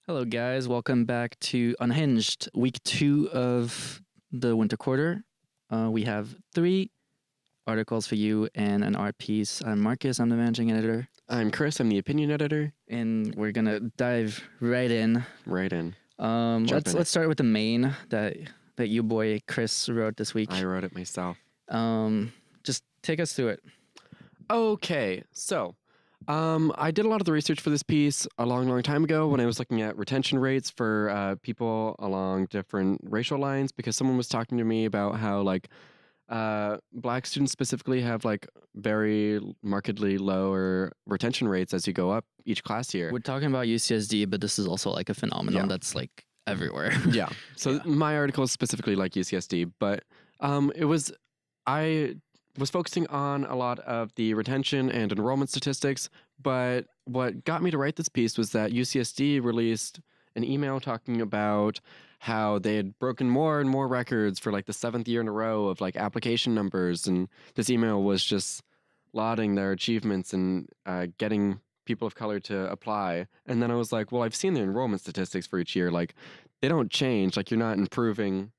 Hello, guys. Welcome back to Unhinged, week 2 of the winter quarter. We have 3 articles for you and an art piece. I'm Marcus. I'm the managing editor. I'm Chris. I'm the opinion editor. And we're going to dive right in. Let's start with the main that you boy Chris wrote this week. I wrote it myself. Just take us through it. Okay, so I did a lot of the research for this piece a long time ago when I was looking at retention rates for people along different racial lines, because someone was talking to me about how Black students specifically have very markedly lower retention rates as you go up each class year. We're talking about UCSD, but this is also a phenomenon that's everywhere. Yeah. So my article is specifically UCSD, but I was focusing on a lot of the retention and enrollment statistics, but what got me to write this piece was that UCSD released an email talking about how they had broken more and more records for the 7th year in a row of application numbers, and this email was just lauding their achievements and getting people of color to apply. And then I was like, well, I've seen the enrollment statistics for each year. They don't change. You're not improving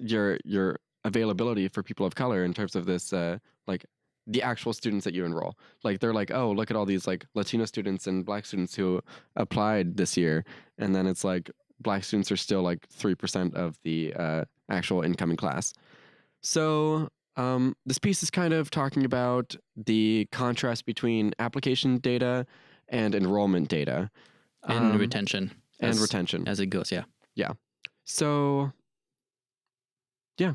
your availability for people of color in terms of this, the actual students that you enroll. They're oh, look at all these Latino students and Black students who applied this year. And then it's Black students are still 3% of the actual incoming class. So this piece is kind of talking about the contrast between application data and enrollment data. And retention. As it goes, yeah. Yeah. So, yeah.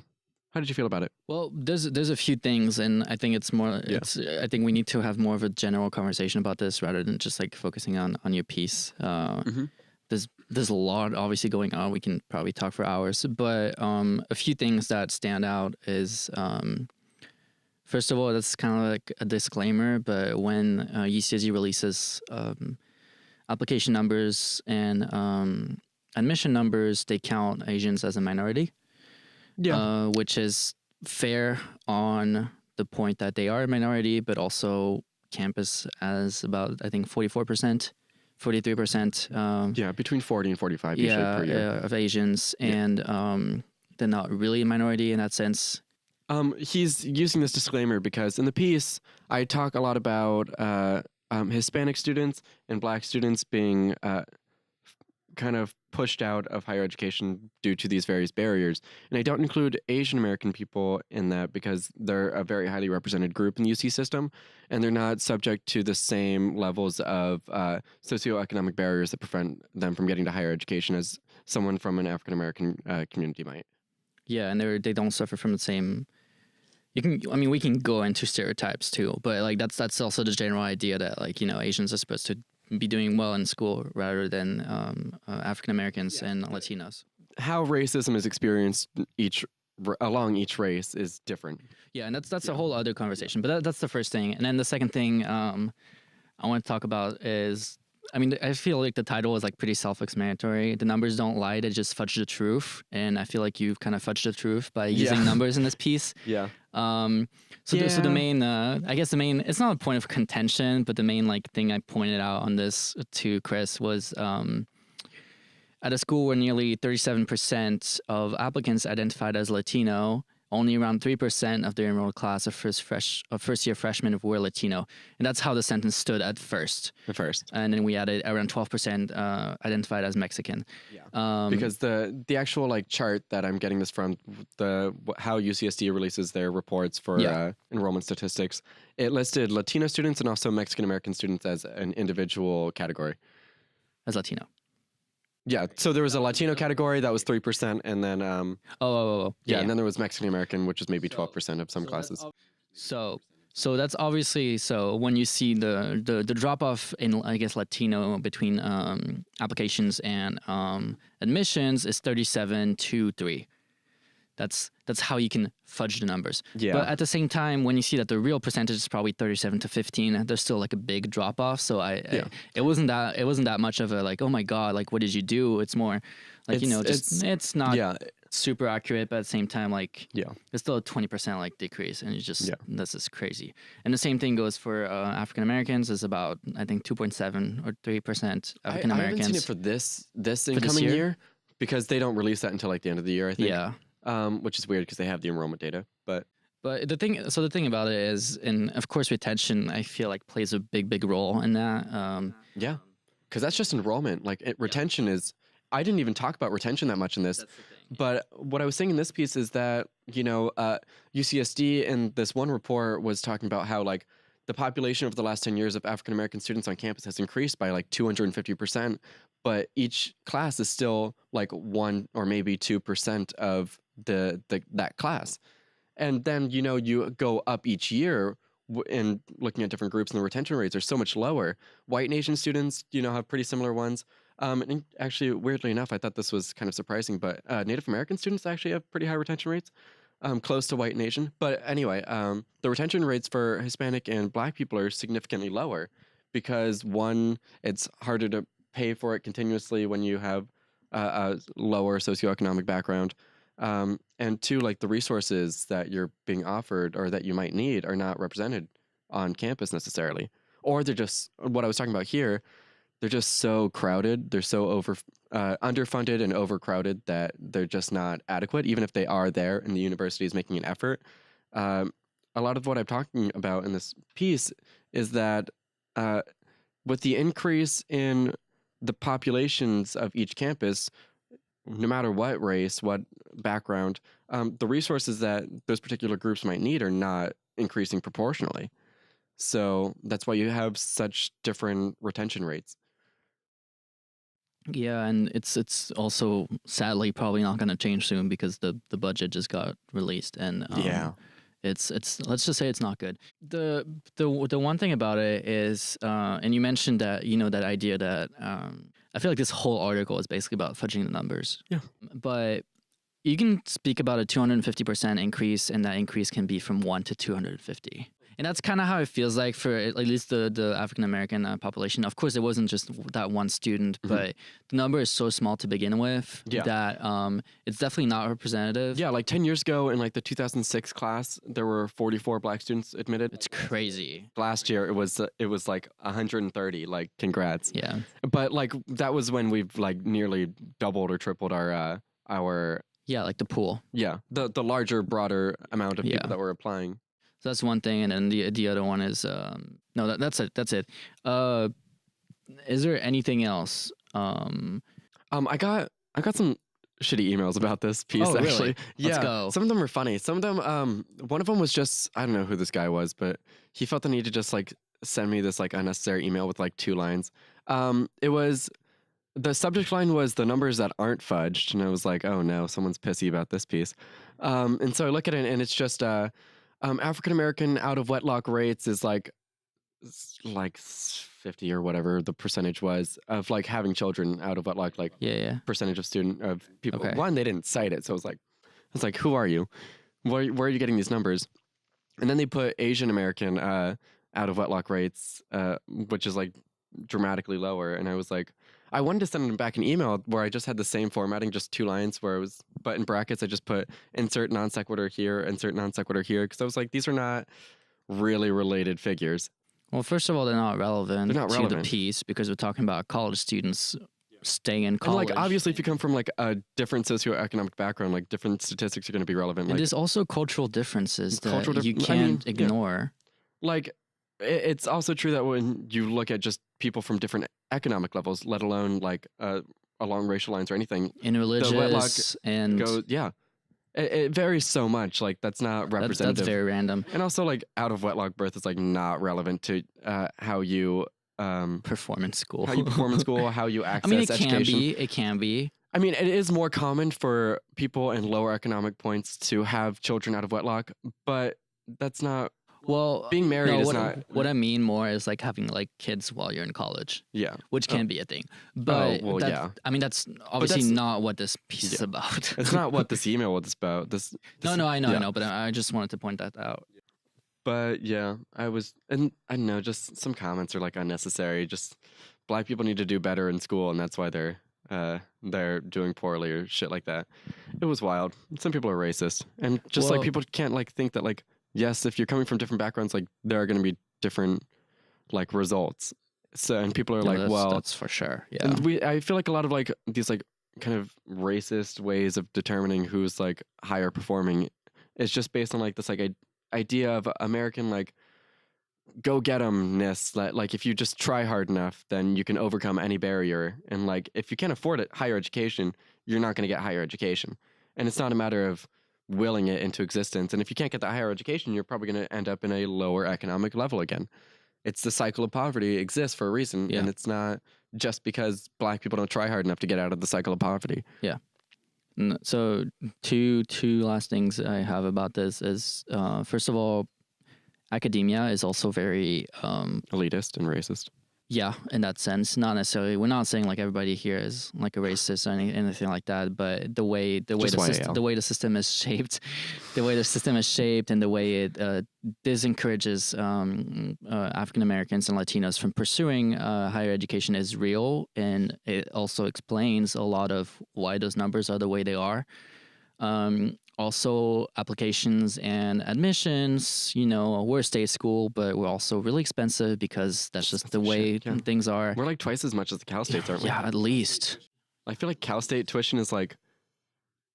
How did you feel about it? Well, there's a few things, and I think it's more. I think we need to have more of a general conversation about this rather than just focusing on your piece. There's a lot obviously going on. We can probably talk for hours, but a few things that stand out is first of all, that's kind of a disclaimer. But when UCSD releases application numbers and admission numbers, they count Asians as a minority. Yeah. Which is fair on the point that they are a minority, but also campus as about, I think, 44%, 43%. Yeah, between 40 and 45 usually per year. Of Asians. Yeah. And they're not really a minority in that sense. He's using this disclaimer because in the piece, I talk a lot about Hispanic students and Black students being kind of pushed out of higher education due to these various barriers. And I don't include Asian American people in that because they're a very highly represented group in the UC system, and they're not subject to the same levels of socioeconomic barriers that prevent them from getting to higher education as someone from an African American community might. Yeah, and they don't suffer from the same. We can go into stereotypes too, but that's also the general idea that Asians are supposed to be doing well in school rather than African Americans and Latinos. How racism is experienced along each race is different. Yeah, and that's a whole other conversation. But that's the first thing, and then the second thing I want to talk about is, I feel the title is pretty self-explanatory. The numbers don't lie; they just fudge the truth, and I feel you've kind of fudged the truth by using numbers in this piece. Yeah. So the main, I guess it's not a point of contention, but the main thing I pointed out on this to Chris was at a school where nearly 37% of applicants identified as Latino, only around 3% of their enrolled class of first-year freshmen were Latino. And that's how the sentence stood at first. And then we added around 12% identified as Mexican. Yeah. Because the actual chart that I'm getting this from, how UCSD releases their reports for enrollment statistics, it listed Latino students and also Mexican American students as an individual category. As Latino. Yeah, so there was a Latino category that was 3%, and then yeah, and then there was Mexican American, which was maybe 12% of some classes. So that's obviously when you see the drop off in Latino between applications and admissions is 37 to 3. That's how you can fudge the numbers. Yeah. But at the same time, when you see that the real percentage is probably 37 to 15, there's still like a big drop off. So it wasn't that much of a like, oh my God, like what did you do? It's more like, it's not super accurate, but at the same time, like there's still a 20% like decrease, and that's just crazy. And the same thing goes for African Americans. Is about I think 2.7 or 3% African Americans. I haven't seen it for this incoming year because they don't release that until like the end of the year, I think. Yeah. Which is weird because they have the enrollment data, but the thing about it is, and of course retention, I feel like plays a big role in that. Yeah, because that's just enrollment. Like retention is. I didn't even talk about retention that much in this, but what I was saying in this piece is that UCSD in this one report was talking about how like the population over the last 10 years of African American students on campus has increased by like 250%, but each class is still like 1 or maybe 2% of that class. And then, you go up each year in looking at different groups, and the retention rates are so much lower. White and Asian students, have pretty similar ones. And actually, weirdly enough, I thought this was kind of surprising, but Native American students actually have pretty high retention rates, close to white and Asian. But anyway, the retention rates for Hispanic and Black people are significantly lower because, one, it's harder to pay for it continuously when you have a lower socioeconomic background. And two, like the resources that you're being offered or that you might need are not represented on campus necessarily. Or they're just, what I was talking about here, they're just so crowded. They're so underfunded and overcrowded that they're just not adequate, even if they are there and the university is making an effort. A lot of what I'm talking about in this piece is that with the increase in the populations of each campus, no matter what race, what background, the resources that those particular groups might need are not increasing proportionally. So that's why you have such different retention rates. Yeah, and it's also sadly probably not going to change soon because the budget just got released, and it's let's just say it's not good. The one thing about it is, and you mentioned that that idea that I feel like this whole article is basically about fudging the numbers. Yeah, but you can speak about a 250% increase, and that increase can be from 1 to 250. And that's kind of how it feels like for at least the African American population. Of course, it wasn't just that one student, but the number is so small to begin with that it's definitely not representative. Yeah, like 10 years ago in like the 2006 class, there were 44 Black students admitted. It's crazy. Last year, it was like 130. Like, congrats. Yeah. But like that was when we've like nearly doubled or tripled our like the pool. Yeah, the larger, broader amount of people that were applying. So that's one thing, and then the other one is no, that's it. That's it. Is there anything else? I got some shitty emails about this piece. Oh, actually, really? Yeah. Let's go. Some of them are funny. Some of them, one of them was just, I don't know who this guy was, but he felt the need to just like send me this like unnecessary email with like 2 lines. It was. The subject line was the numbers that aren't fudged, and I was like, oh no, someone's pissy about this piece. And so I look at it, and it's just African American out of wedlock rates is like 50 or whatever the percentage was of like having children out of wedlock, like percentage of people. Okay. One, they didn't cite it, so I was like, who are you? Where are you getting these numbers? And then they put Asian American out of wedlock rates, which is like dramatically lower, and I was like, I wanted to send them back an email where I just had the same formatting, just 2 lines where it was, but in brackets I just put insert non sequitur here, insert non sequitur here, because I was like, these are not really related figures. Well, first of all, they're not relevant to the piece because we're talking about college students staying in college. And like, obviously, if you come from like a different socioeconomic background, like different statistics are going to be relevant. And there's also cultural differences that you can't ignore. Yeah. Like, it's also true that when you look at just people from different economic levels, let alone like along racial lines or anything, in religious and goes, it varies so much. Like that's not representative. That's very random. And also like out of wedlock birth is like not relevant to how you perform in school, how you access education. It can be. I mean, it is more common for people in lower economic points to have children out of wedlock, but that's not. Well, being married is what, not. what I mean more is like having like kids while you're in college, Yeah. which can be a thing. But well, yeah. I mean, that's obviously that's- not what this piece is about. It's not what this email was about. This No, I know, but I just wanted to point that out. But yeah, and I don't know, just some comments are like unnecessary. Just black people need to do better in school, and that's why they're doing poorly or shit like that. It was wild. Some people are racist, and just like people can't like think that like yes, if you're coming from different backgrounds, like there are going to be different like results. So and people are like, well, that's for sure. Yeah, and I feel like a lot of like these like kind of racist ways of determining who's like higher performing is just based on like this like idea of American like go get 'emness, that like if you just try hard enough then you can overcome any barrier, and like if you can't afford it higher education, you're not going to get higher education, and it's not a matter of willing it into existence, and if you can't get that higher education you're probably going to end up in a lower economic level again. It's the cycle of poverty exists for a reason, and it's not just because black people don't try hard enough to get out of the cycle of poverty. Yeah. So two last things I have about this is first of all, academia is also very elitist and racist. Yeah, in that sense, not necessarily. We're not saying like everybody here is like a racist or anything like that, but the way the system is shaped, and the way it disencourages African Americans and Latinos from pursuing higher education is real, and it also explains a lot of why those numbers are the way they are. Also, applications and admissions, we're a state school, but we're also really expensive because that's just the way things are. We're like twice as much as the Cal States, aren't we? Yeah, at least. I feel like Cal State tuition is like,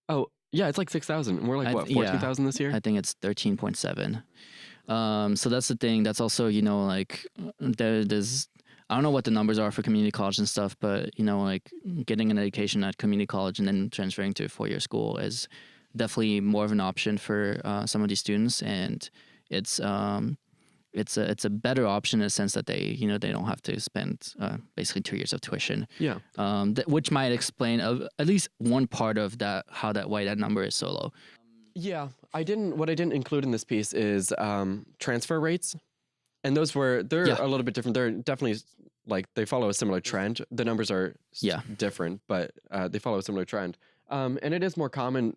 it's like 6,000. We're like, 14,000 this year? I think it's 13.7. So that's the thing. That's also, like, there's, I don't know what the numbers are for community college and stuff, but, like getting an education at community college and then transferring to a four-year school is definitely more of an option for some of these students, and it's a better option in the sense that they don't have to spend basically 2 years of tuition. Yeah. Which might explain at least one part of that, why that number is so low. Yeah, what I didn't include in this piece is transfer rates, and they're a little bit different. They're definitely like they follow a similar trend. The numbers are different, but they follow a similar trend. And it is more common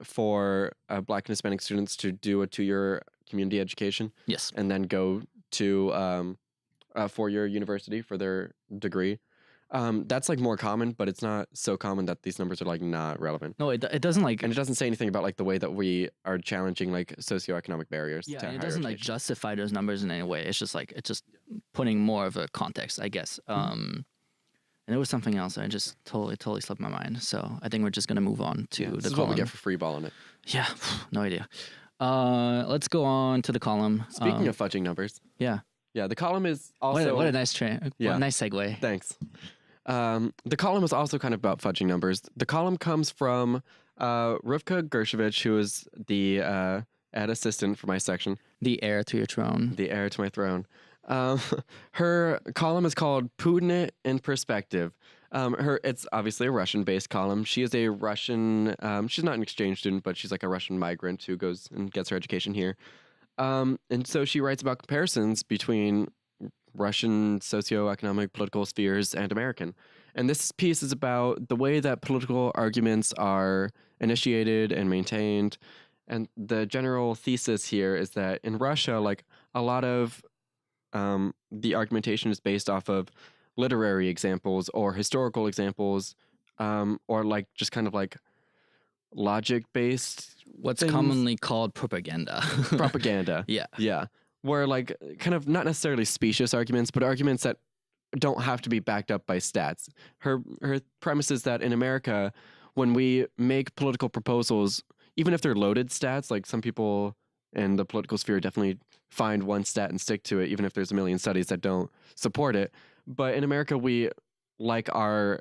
for Black and Hispanic students to do a 2-year community education. Yes. And then go to a 4-year university for their degree. That's like more common, but it's not so common that these numbers are like not relevant. No, it doesn't like... And it doesn't say anything about like the way that we are challenging like socioeconomic barriers. Yeah, to and it higher doesn't education. like justify those numbers in any way. It's just putting more of a context, I guess. And there was something else. I just totally slipped my mind. So I think we're just gonna move on to the column. This is what we get for free balling it. Yeah, no idea. Let's go on to the column. Speaking of fudging numbers. Yeah. Yeah, the column is also... What a nice nice segue. Thanks. The column is also kind of about fudging numbers. The column comes from Rivka Gershevich, who is the ad assistant for my section. The heir to your throne. The heir to my throne. Her column is called Putin in Perspective. It's obviously a Russian-based column. She is a Russian... she's not an exchange student, but she's like a Russian migrant who goes and gets her education here. And so she writes about comparisons between Russian socioeconomic political spheres and American. And this piece is about the way that political arguments are initiated and maintained. And the general thesis here is that in Russia, like a lot of the argumentation is based off of literary examples or historical examples, or like just kind of like logic-based. What's commonly called propaganda. Propaganda. Yeah. Yeah. Where like kind of not necessarily specious arguments, but arguments that don't have to be backed up by stats. Her premise is that in America, when we make political proposals, even if they're loaded stats, like some people in the political sphere definitely find one stat and stick to it, even if there's a million studies that don't support it. But in America, we like our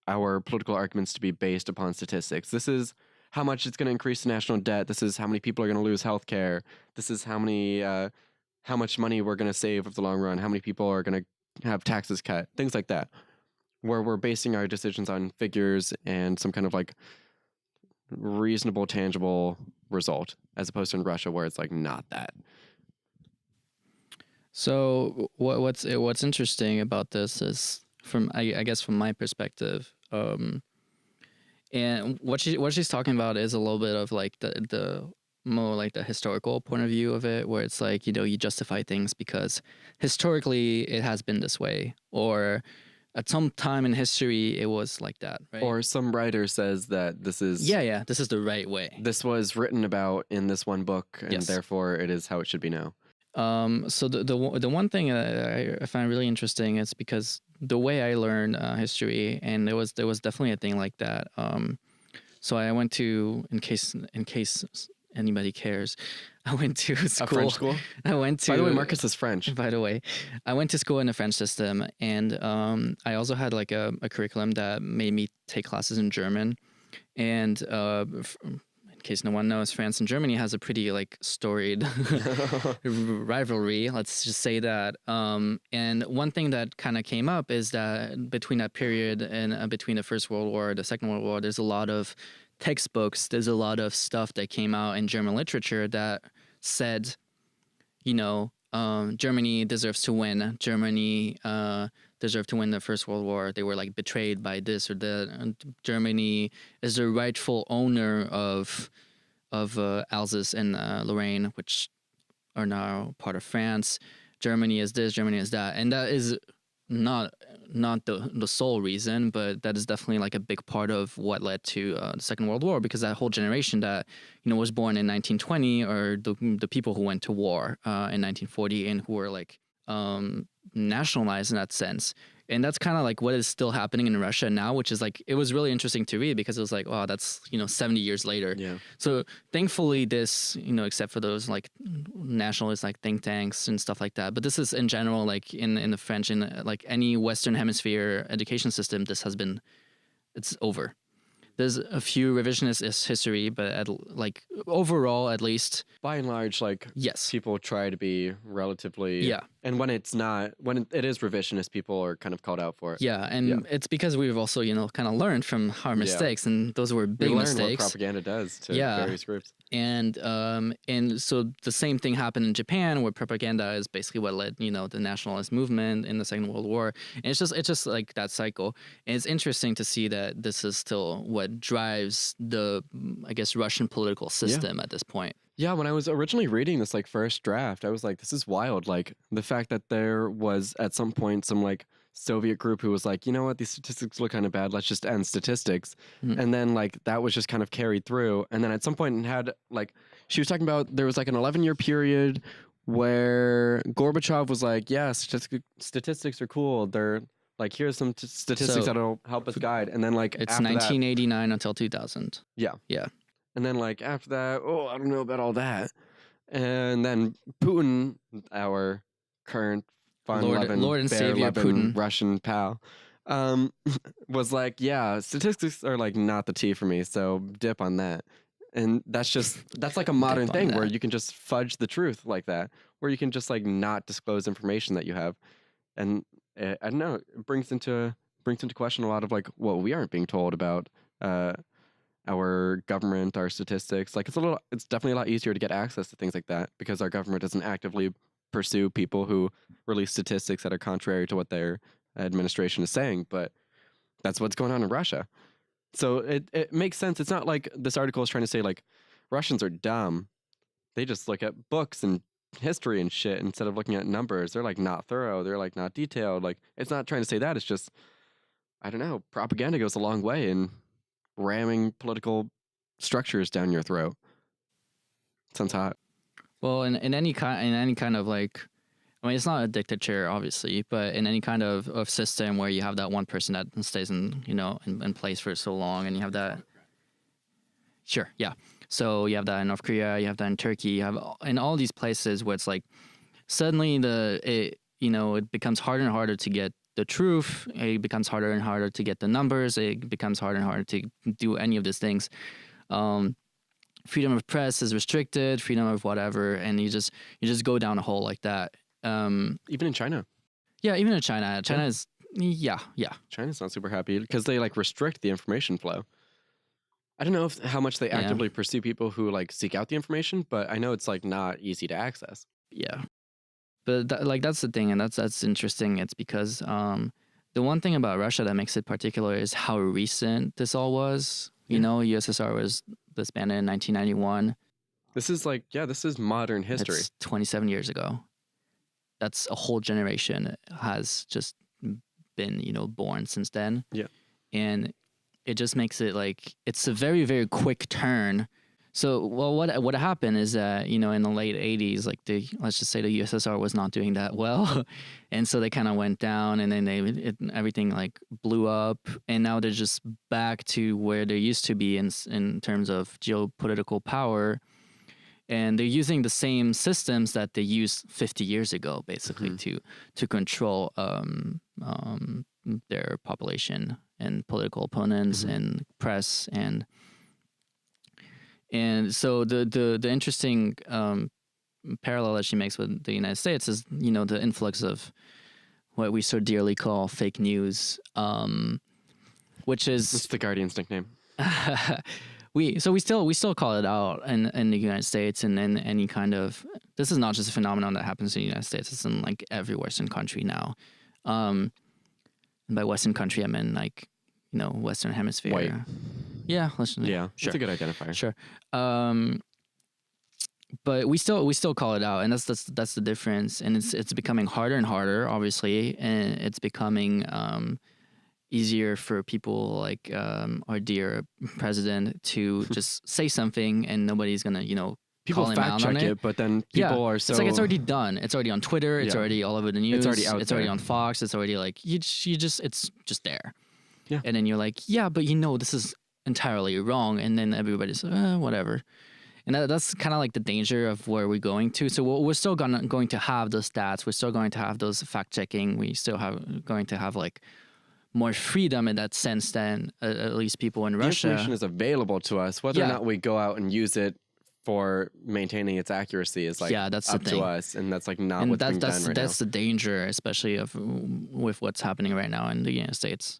political arguments to be based upon statistics. This is how much it's going to increase the national debt. This is how many people are going to lose health care. This is how much money we're going to save over the long run. How many people are going to have taxes cut. Things like that. Where we're basing our decisions on figures and some kind of like reasonable, tangible result, as opposed to in Russia where it's like not that. So what's interesting about this is I guess from my perspective, and what she's talking about is a little bit of like the more like the historical point of view of it, where it's like, you justify things because historically it has been this way, or at some time in history it was like that, right? Or some writer says that this is this is the right way. This was written about in this one book, and Yes. therefore it is how it should be now. So the one thing I find really interesting is because the way I learned history, and there was definitely a thing like that. So I went to, in case anybody cares, I went to school. A French school? I went to. By the way, Marcus is French. By the way, I went to school in the French system, and I also had like a curriculum that made me take classes in German, and in case no one knows, France and Germany has a pretty like storied rivalry. Let's just say that. And one thing that kind of came up is that between that period and between the First World War, the Second World War, there's a lot of textbooks. There's a lot of stuff that came out in German literature that said, Germany deserves to win. Germany deserved to win the First World War. They were like betrayed by this or that. And Germany is the rightful owner of Alsace and Lorraine, which are now part of France. Germany is this, Germany is that, and that is not the sole reason, but that is definitely like a big part of what led to the Second World War, because that whole generation that was born in 1920 are the people who went to war in 1940 and who were like nationalized in that sense. And that's kind of like what is still happening in Russia now, which is like, it was really interesting to read because it was like, wow, that's 70 years later. Yeah. So thankfully this, except for those like nationalist like think tanks and stuff like that, but this is in general, like in the French and like any Western Hemisphere education system, it's over. There's a few revisionist history, but overall, at least, by and large, like, yes, people try to be relatively, and when it's not, when it is revisionist, people are kind of called out for it. It's because we've also kind of learned from our mistakes, and those were big mistakes. What propaganda does to various groups. And so the same thing happened in Japan, where propaganda is basically what led the nationalist movement in the Second World War. And it's just like that cycle. And it's interesting to see that this is still what drives the, I guess, Russian political system at this point. Yeah, when I was originally reading this like first draft, I was like, this is wild. Like the fact that there was at some point some like Soviet group who was like, you know what, these statistics look kind of bad, let's just end statistics. Mm-hmm. And then like that was just kind of carried through. And then at some point it had like, she was talking about there was like an 11-year period where Gorbachev was like, yeah, statistics are cool. They're like, here's some statistics that'll help us guide. And then like it's 1989 until 2000. Yeah. And then like after that, I don't know about all that. And then Putin, our current Lord and Savior Putin, Russian pal, was like, yeah, statistics are like not the tea for me, so dip on that. And that's like a modern thing where you can just fudge the truth like that, where you can just like not disclose information that you have. And I don't know, it brings into question a lot of like what we aren't being told about our government, our statistics. Like it's definitely a lot easier to get access to things like that because our government doesn't actively pursue people who release statistics that are contrary to what their administration is saying. But that's what's going on in Russia. So it makes sense. It's not like this article is trying to say like Russians are dumb. They just look at books and history and shit instead of looking at numbers. They're like not thorough. They're like not detailed. Like it's not trying to say that. It's just, I don't know, propaganda goes a long way in ramming political structures down your throat. Sounds hot. Well, in any kind of like, I mean, it's not a dictatorship, obviously, but in any kind of system where you have that one person that stays in place for so long, and you have that. Sure, yeah. So you have that in North Korea, you have that in Turkey, you have in all these places where it's like suddenly it becomes harder and harder to get the truth. It becomes harder and harder to get the numbers. It becomes harder and harder to do any of these things. Freedom of press is restricted, freedom of whatever, and you just go down a hole like that. Even in China. Yeah, even in China. China is China's not super happy because they like restrict the information flow. I don't know how much they actively pursue people who like seek out the information, but I know it's like not easy to access. Yeah. But that's the thing, and that's interesting. It's because the one thing about Russia that makes it particular is how recent this all was. You know, USSR was disbanded in 1991. This is this is modern history. It's 27 years ago. That's a whole generation has just been, born since then. Yeah. And it just makes it it's a very, very quick turn. So, what happened is that, in the late 80s, let's just say the USSR was not doing that well. And so they kind of went down, and then everything blew up. And now they're just back to where they used to be in terms of geopolitical power. And they're using the same systems that they used 50 years ago, basically, to control their population and political opponents and press and so the interesting parallel that she makes with the United States is the influx of what we so dearly call fake news, which is it's the Guardian's nickname. We still call it out in the United States, and in any kind of, this is not just a phenomenon that happens in the United States. It's in every Western country now. And by Western country, I mean Western Hemisphere. White. Yeah, sure. That's a good identifier. Sure. But we still call it out, and that's the difference. And it's becoming harder and harder, obviously, and it's becoming easier for people like our dear president to just say something, and nobody's gonna people call him fact out check on it, but then people are so it's already done. It's already on Twitter. It's already all over the news. It's already out It's there. already on Fox. It's already it's just there. Yeah. And then you're but this is entirely wrong, and then everybody's whatever. And that's kind of the danger of where we're going to. So we're still going to have those stats. We're still going to have those fact checking. We still going to have more freedom in that sense than at least people in Russia. The information is available to us. Whether or not we go out and use it for maintaining its accuracy is that's up the thing. to us, and that's not and what's being done right now. That's the danger, especially with what's happening right now in the United States.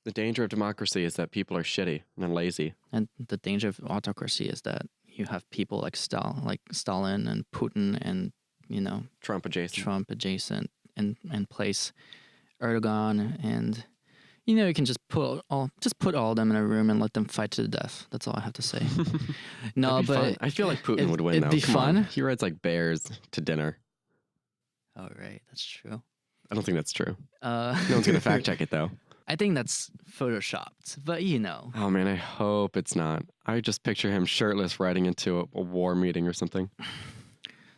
The danger of democracy is that people are shitty and lazy. And the danger of autocracy is that you have people like Stalin and Putin and, Trump adjacent and place Erdogan, and, you can just put all of them in a room and let them fight to the death. That's all I have to say. No, but fun. I feel like Putin would win, though. It'd be fun. He rides like bears to dinner. Oh, right. That's true. I don't think that's true. No one's going to fact check it, though. I think that's photoshopped, but Oh man, I hope it's not. I just picture him shirtless riding into a war meeting or something.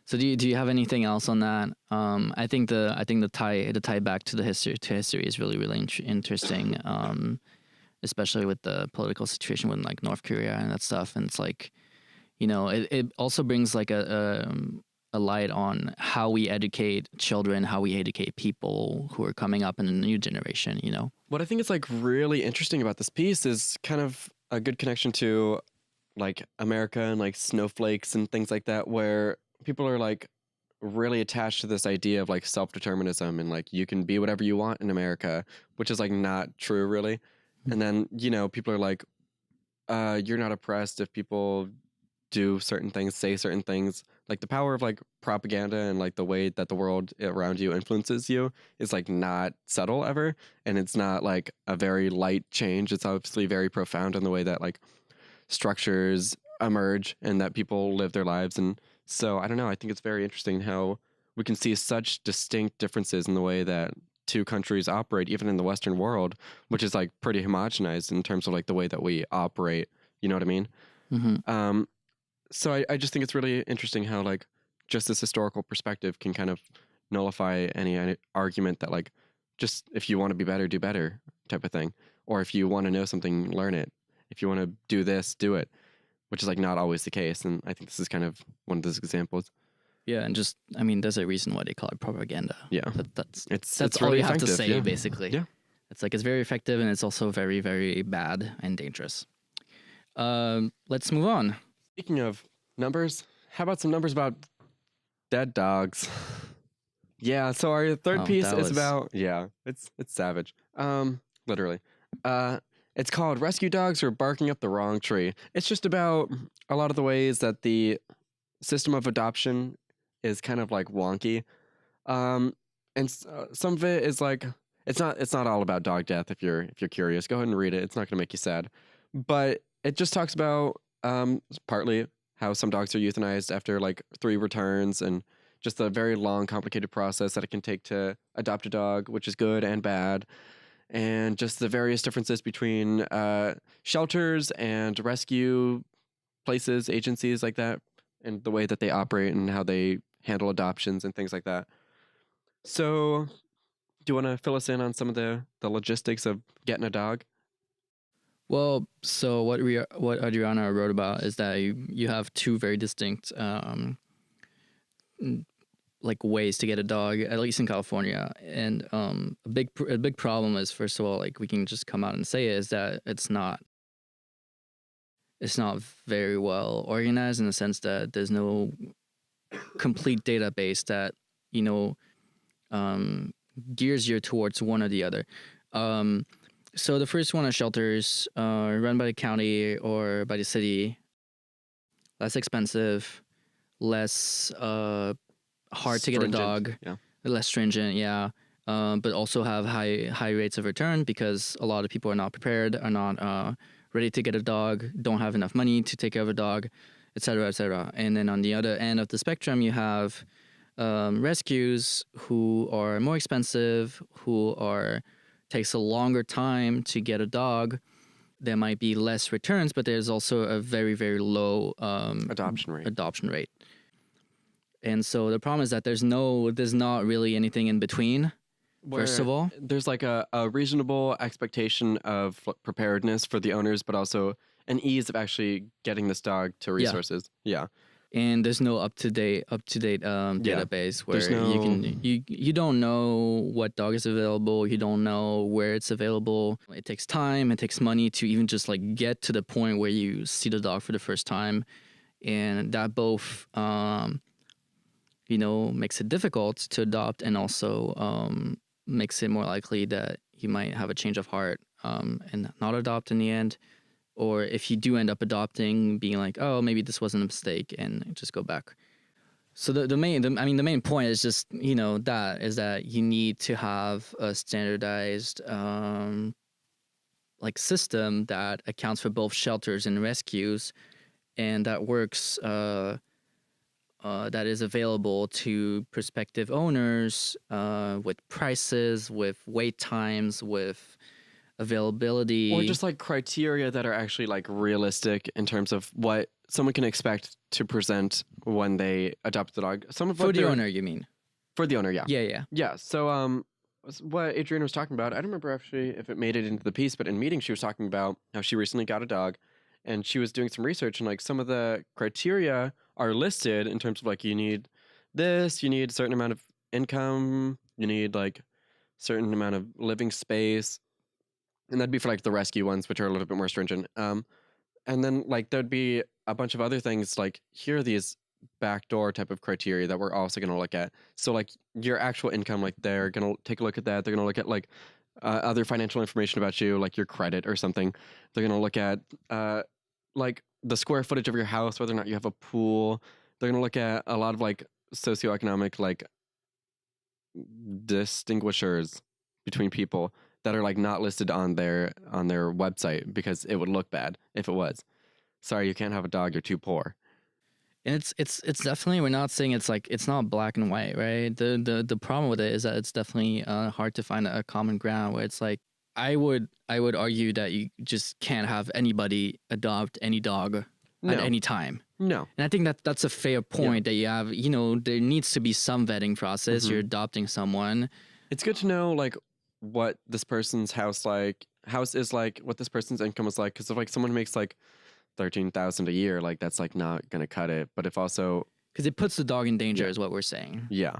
So do you have anything else on that? I think the tie back to history is really, really interesting, especially with the political situation with North Korea and that stuff. And it's it also brings a light on how we educate children, how we educate people who are coming up in the new generation, What I think is really interesting about this piece is kind of a good connection to America and snowflakes and things like that, where people are really attached to this idea of self-determinism and you can be whatever you want in America, which is not true really. And then, people are you're not oppressed if people do certain things, say certain things. The power of propaganda and the way that the world around you influences you is not subtle ever, and it's not a very light change. It's obviously very profound in the way that structures emerge and that people live their lives. And so I don't know, I think it's very interesting how we can see such distinct differences in the way that two countries operate, even in the Western world, which is pretty homogenized in terms of the way that we operate. You know what I mean? Mm-hmm. So I just think it's really interesting how just this historical perspective can kind of nullify any argument that just if you want to be better, do better type of thing. Or if you want to know something, learn it. If you want to do this, do it, which is not always the case. And I think this is kind of one of those examples. Yeah, and there's a reason why they call it propaganda. Yeah, that's really all you have to effective, say, basically. Yeah, it's it's very effective, and it's also very, very bad and dangerous. Let's move on. Speaking of numbers, how about some numbers about dead dogs? Yeah, so our third piece is about it's savage. Literally. It's called Rescue Dogs Are Barking Up the Wrong Tree. It's just about a lot of the ways that the system of adoption is kind of wonky. Um, and some of it is like it's not all about dog death. If you're curious, go ahead and read it. It's not going to make you sad, but it just talks about partly how some dogs are euthanized after like 3 returns and just the very long, complicated process that it can take to adopt a dog, which is good and bad, and just the various differences between shelters and rescue places, agencies like that, and the way that they operate and how they handle adoptions and things like that. So, do you want to fill us in on some of the logistics of getting a dog? Well, so what Adriana wrote about is that you have 2 very distinct like ways to get a dog, at least in California. And a big problem is, first of all, like we can just come out and say it, is that it's not very well organized, in the sense that there's no complete database that you know gears you towards one or the other. So the first one are shelters run by the county or by the city, less expensive, less hard to get a dog, less stringent, yeah. But also have high rates of return, because a lot of people are not prepared, are not ready to get a dog, don't have enough money to take care of a dog, etc., etc. And then on the other end of the spectrum, you have rescues who are more expensive, who takes a longer time to get a dog. There might be less returns, but there's also a very, very low adoption rate. And so the problem is that there's not really anything in between. First of all, there's like a reasonable expectation of preparedness for the owners, but also an ease of actually getting this dog to resources. Yeah. And there's no up to date database where you don't know what dog is available, you don't know where it's available. It takes time, it takes money to even just like get to the point where you see the dog for the first time, and that both makes it difficult to adopt, and also makes it more likely that you might have a change of heart and not adopt in the end. Or if you do end up adopting, being like, oh, maybe this wasn't a mistake, and just go back. So the main point is just, that you need to have a standardized like system that accounts for both shelters and rescues, and that works that is available to prospective owners with prices, with wait times, with availability, or just like criteria that are actually like realistic in terms of what someone can expect to present when they adopt the dog. For the owner, you mean? For the owner, yeah. Yeah. So what Adriana was talking about, I don't remember actually if it made it into the piece, but in meeting she was talking about how she recently got a dog, and she was doing some research, and like some of the criteria are listed in terms of like, you need this, you need a certain amount of income, you need like certain amount of living space. And that'd be for like the rescue ones, which are a little bit more stringent. And then like there'd be a bunch of other things, like here are these backdoor type of criteria that we're also going to look at. So like your actual income, like they're going to take a look at that. They're going to look at like other financial information about you, like your credit or something. They're going to look at like the square footage of your house, whether or not you have a pool. They're going to look at a lot of like socioeconomic like distinguishers between people that are like not listed on their website, because it would look bad if it was. Sorry, you can't have a dog, you're too poor. And it's definitely, we're not saying it's like, it's not black and white, right? The problem with it is that it's definitely hard to find a common ground, where it's like, I would argue that you just can't have anybody adopt any dog at any time. No. And I think that's a fair point, that you have, there needs to be some vetting process. Mm-hmm. You're adopting someone. It's good to know like what this person's house is like, what this person's income is like, because if like someone makes like $13,000 a year, like that's like not gonna cut it. But if also, because it puts the dog in danger, is what we're saying. Yeah.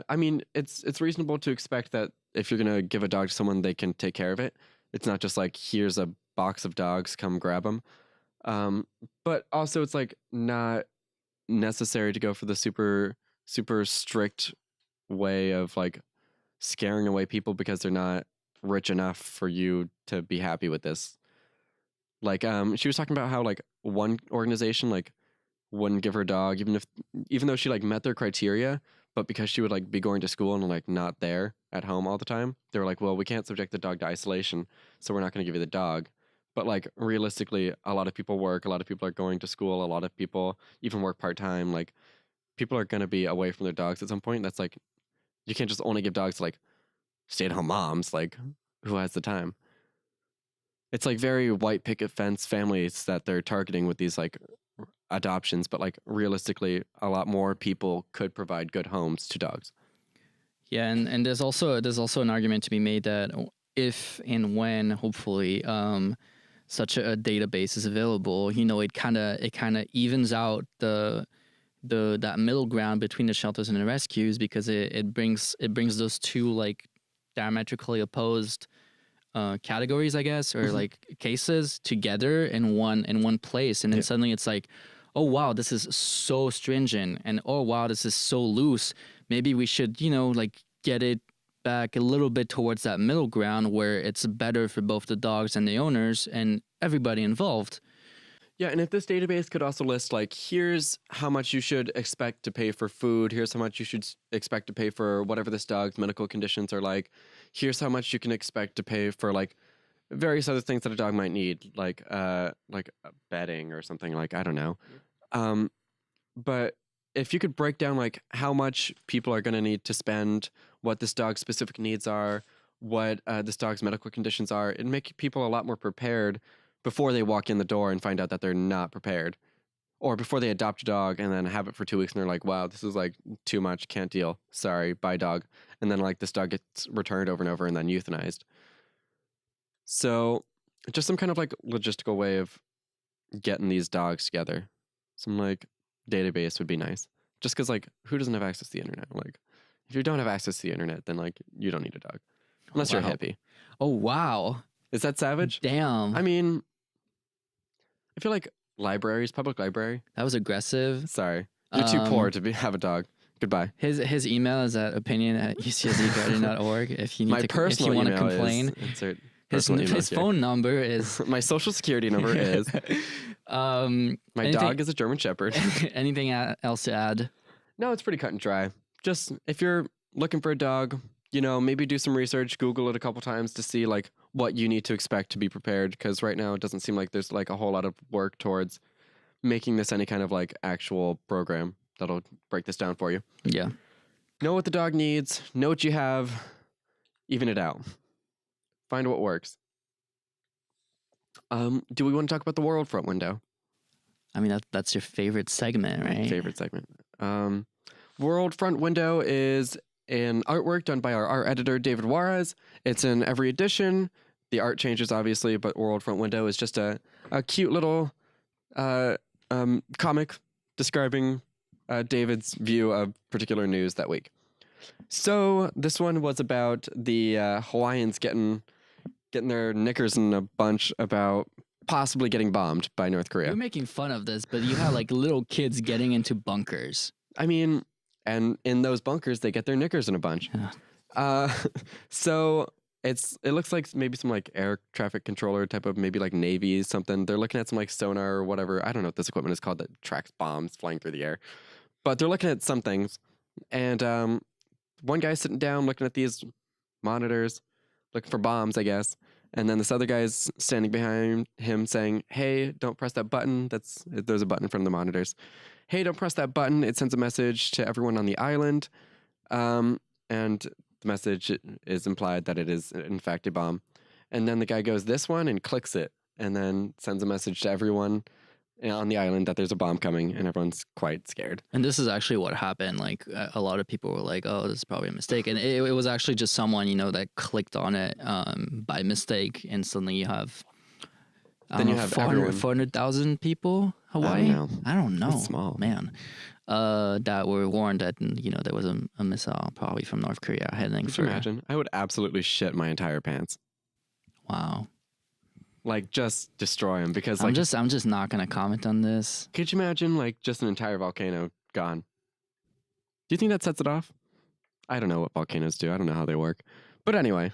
I mean, it's reasonable to expect that if you're gonna give a dog to someone, they can take care of it. It's not just like, here's a box of dogs, come grab them. But also it's like not necessary to go for the super strict way of like scaring away people because they're not rich enough for you to be happy with this. Like she was talking about how like one organization like wouldn't give her a dog even though she like met their criteria, but because she would like be going to school and like not there at home all the time, they were like, well, we can't subject the dog to isolation, so we're not going to give you the dog. But like realistically, a lot of people work, a lot of people are going to school, a lot of people even work part-time. Like people are going to be away from their dogs at some point. That's like, you can't just only give dogs to like stay-at-home moms, like who has the time? It's like very white picket fence families that they're targeting with these like adoptions, but like realistically, a lot more people could provide good homes to dogs. Yeah, and there's also an argument to be made that if and when hopefully such a database is available, it kind of evens out that middle ground between the shelters and the rescues, because it brings those two like diametrically opposed categories, I guess, or like cases together in one place, and then suddenly it's like, oh wow, this is so stringent, and oh wow, this is so loose. Maybe we should, like get it back a little bit towards that middle ground where it's better for both the dogs and the owners and everybody involved. Yeah, and if this database could also list, like, here's how much you should expect to pay for food, here's how much you should expect to pay for whatever this dog's medical conditions are like, here's how much you can expect to pay for, like, various other things that a dog might need, like bedding or something, like, I don't know. But if you could break down, like, how much people are going to need to spend, what this dog's specific needs are, what this dog's medical conditions are, it'd make people a lot more prepared before they walk in the door and find out that they're not prepared, or before they adopt a dog and then have it for 2 weeks and they're like, wow, this is like too much, can't deal, sorry, bye dog. And then like this dog gets returned over and over and then euthanized. So just some kind of like logistical way of getting these dogs together. Some like database would be nice. Just because like, who doesn't have access to the internet? Like, if you don't have access to the internet, then like you don't need a dog. Unless you're a hippie. Oh, wow. Is that savage? Damn. I mean, I feel like libraries, public library. That was aggressive. Sorry. You're too poor to have a dog. Goodbye. His email is at opinion@ucsdguardian.org if you need if you want to complain. His phone number is my social security number is my dog is a German Shepherd. Anything else to add? No, it's pretty cut and dry. Just if you're looking for a dog, maybe do some research, Google it a couple times to see like what you need to expect to be prepared, because right now it doesn't seem like there's like a whole lot of work towards making this any kind of like actual program that'll break this down for you. Yeah. Know what the dog needs, know what you have, even it out. Find what works. Do we want to talk about the World Front window? I mean, that's your favorite segment, right? My favorite segment. World Front window is an artwork done by our art editor, David Juarez. It's in every edition. The art changes, obviously, but World Front Window is just a cute little comic describing David's view of particular news that week. So this one was about the Hawaiians getting their knickers in a bunch about possibly getting bombed by North Korea. You're making fun of this, but you had like little kids getting into bunkers. I mean, and in those bunkers, they get their knickers in a bunch. Yeah. So it looks like maybe some like air traffic controller type of, maybe like Navy something. They're looking at some like sonar or whatever. I don't know what this equipment is called that tracks bombs flying through the air. But they're looking at some things. And one guy's sitting down looking at these monitors, looking for bombs, I guess. And then this other guy's standing behind him saying, hey, don't press that button. There's a button in front of the monitors. Hey, don't press that button. It sends a message to everyone on the island. And the message is implied that it is, in fact, a bomb. And then the guy goes this one and clicks it and then sends a message to everyone on the island that there's a bomb coming, and everyone's quite scared. And this is actually what happened. Like a lot of people were like, oh, this is probably a mistake. And it was actually just someone, that clicked on it by mistake. And suddenly you have... Then you have 400,000 people, Hawaii? I don't know. That's small. Man. That were warned that, there was a missile probably from North Korea heading Could you imagine? I would absolutely shit my entire pants. Wow. Like, just destroy them, because I'm just not going to comment on this. Could you imagine, like, just an entire volcano gone? Do you think that sets it off? I don't know what volcanoes do. I don't know how they work. But anyway...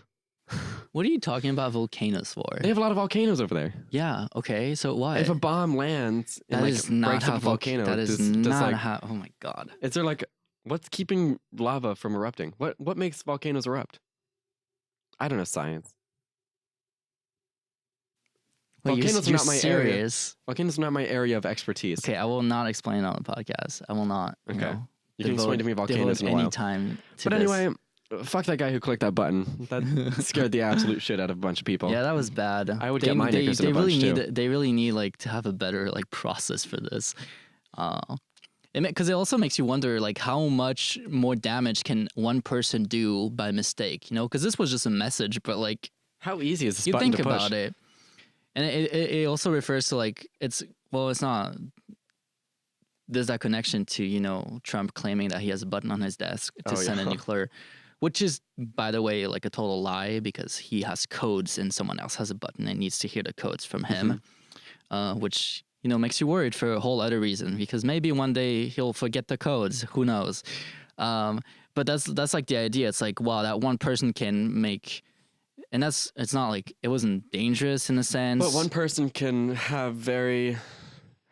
What are you talking about volcanoes for? They have a lot of volcanoes over there. Yeah, okay, so what? If a bomb lands and breaks up a volcano, that is not how... Oh my god. Is there like What's keeping lava from erupting? What makes volcanoes erupt? I don't know science. Wait, Volcanoes are you're not my area. serious? Volcanoes are not my area of expertise. Okay, I will not explain on the podcast. I will not. Okay. You can explain to me volcanoes in a any while. time to But this. anyway, fuck that guy who clicked that button. That scared the absolute shit out of a bunch of people. Yeah, that was bad. I would get my knickers in a bunch too. They really need like to have a better like process for this. Because it also makes you wonder like how much more damage can one person do by mistake, you know? Because this was just a message, but like How easy is this you button think to push? about it, and it also refers to like it's not. There's that connection to, you know, Trump claiming that he has a button on his desk to send a nuclear, which is, by the way, like a total lie because he has codes and someone else has a button and needs to hear the codes from him, which, you know, makes you worried for a whole other reason because maybe one day he'll forget the codes. Who knows? But that's like the idea. It's like, wow, that one person can make, and it's not like it wasn't dangerous in a sense. But one person can have very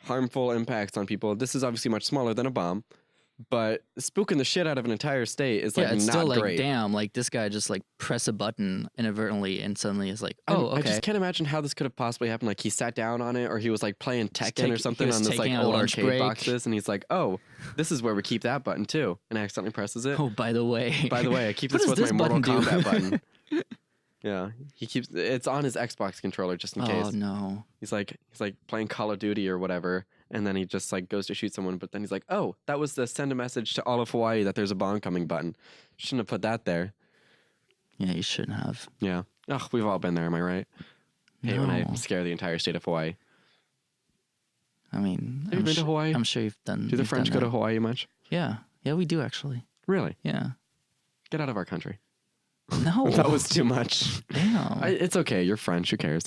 harmful impacts on people. This is obviously much smaller than a bomb, but spooking the shit out of an entire state is like it's not still like, great. damn, like this guy just like press a button inadvertently and suddenly is like, oh, okay. I just can't imagine how this could have possibly happened. Like he sat down on it, or he was like playing Tekken or something on this like old arcade boxes, and he's like, oh, this is where we keep that button too, and accidentally presses it. Oh, by the way, I keep this with my Mortal Kombat button. Yeah, he keeps it's on his Xbox controller just in case. Oh no. He's like playing Call of Duty or whatever, and then he just like goes to shoot someone, but then he's like, "Oh, that was the send a message to all of Hawaii that there's a bomb coming button. Shouldn't have put that there." Yeah, you shouldn't have. Yeah. Ugh, we've all been there, am I right? Hate when I scare the entire state of Hawaii. I mean, have you been to Hawaii? I'm sure you've done. Do the French go to Hawaii much? Yeah, we do actually. Really? Yeah. Get out of our country. No, that was too much. Damn. It's okay. You're French. Who cares?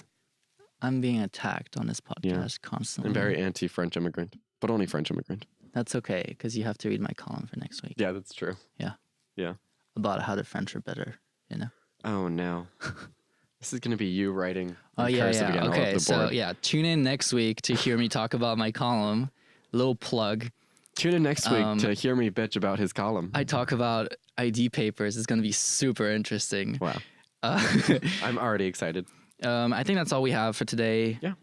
I'm being attacked on this podcast constantly. I'm very anti-French immigrant, but only French immigrant. That's okay, because you have to read my column for next week. Yeah, that's true. Yeah. Yeah. About how the French are better, you know? Oh, no. This is going to be you writing. Oh, yeah. Again Okay, so tune in next week to hear me talk about my column. Little plug. Tune in next week to hear me bitch about his column. I talk about ID papers. It's going to be super interesting. Wow. I'm already excited. I think that's all we have for today. Yeah.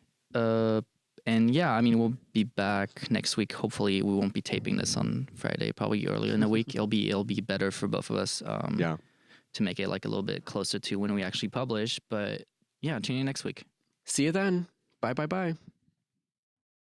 And yeah, I mean, we'll be back next week. Hopefully, we won't be taping this on Friday. Probably earlier in the week. It'll be better for both of us. To make it like a little bit closer to when we actually publish. But yeah, tune in next week. See you then. Bye.